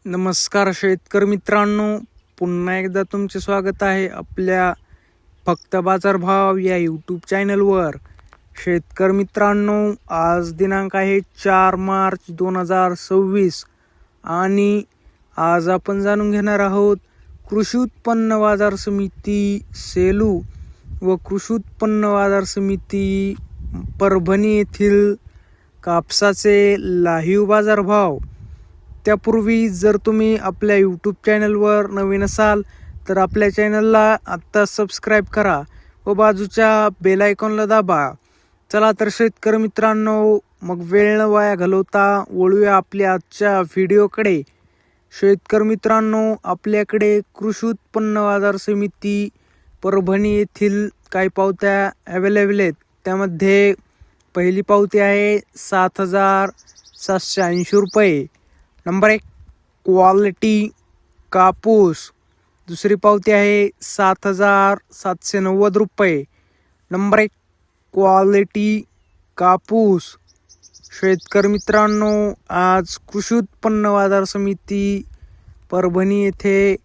नमस्कार शेतकरी मित्रांनो, पुन्हा एकदा तुमचे स्वागत आहे आपल्या फक्त बाजारभाव या यूट्यूब चॅनलवर. शेतकरी मित्रांनो, आज दिनांक आहे 4 मार्च 2026 आणि आज आपण जाणून घेणार आहोत कृषी उत्पन्न बाजार समिती सेलू व कृषी उत्पन्न बाजार समिती परभणी येथील कापसाचे लाईव्ह बाजारभाव. त्यापूर्वी जर तुम्ही आपल्या यूट्यूब चॅनलवर नवीन असाल तर आपल्या चॅनलला आत्ता सबस्क्राईब करा व बाजूच्या बेल आयकॉनला दाबा. चला तर शेतकरी मित्रांनो, मग वेळ न वाया घालवता वळूया आपल्या आजच्या व्हिडिओकडे. शेतकरी मित्रांनो, आपल्याकडे कृषी उत्पन्न बाजार समिती परभणी येथील काही पावत्या अवेलेबल आहेत. त्यामध्ये पहिली पावती आहे 7,780 रुपये. नंबर 1 क्वालिटी कापूस. दुसरी पावती आहे 7,790 रुपये. नंबर 1 क्वालिटी कापूस. शेतकरी मित्रांनो, आज कृषी उत्पन्न बाजार समिती परभणी येथे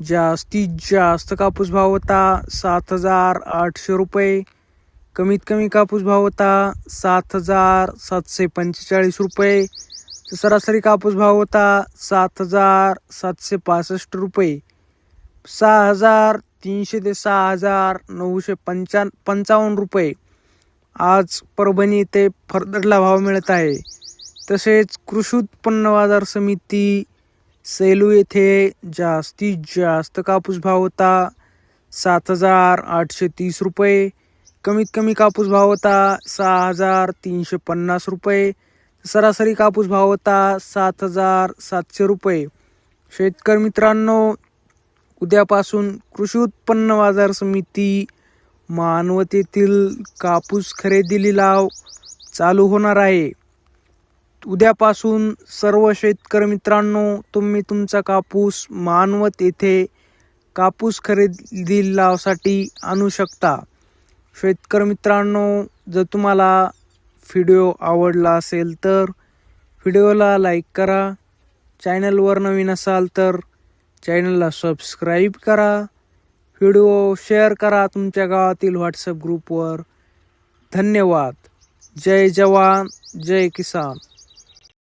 जास्तीत जास्त कापूस भाव होता 7,800 रुपये. कमीत कमी कापूस भाव होता 7,745 रुपये. सरासरी कापूस भाव होता 7,765 रुपये. 6,300 ते 6,955 रुपये आज परभणी येथे फरदरला भाव मिळत आहे. तसेच कृषी उत्पन्न बाजार समिती सेलू येथे जास्तीत जास्त कापूस भाव होता 7,830 रुपये. कमीत कमी कापूस भाव होता 6,350 रुपये. सरासरी कापूस भाव होता 7,700 रुपये. शेतकरी मित्रांनो, उद्यापासून कृषी उत्पन्न बाजार समिती मानवत येथील कापूस खरेदी लिलाव चालू होणार आहे. उद्यापासून सर्व शेतकरी मित्रांनो, तुम्ही तुमचा कापूस मानवत येथे कापूस खरेदी लिलावासाठी आणू शकता. शेतकरी मित्रांनो, जर तुम्हाला व्हिडिओ आवडला असेल तर व्हिडिओला लाईक करा. चॅनलवर नवीन असाल तर चॅनलला सबस्क्राईब करा. व्हिडिओ शेअर करा तुमच्या गावातील व्हॉट्सअप ग्रुपवर. धन्यवाद. जय जवान जय किसान.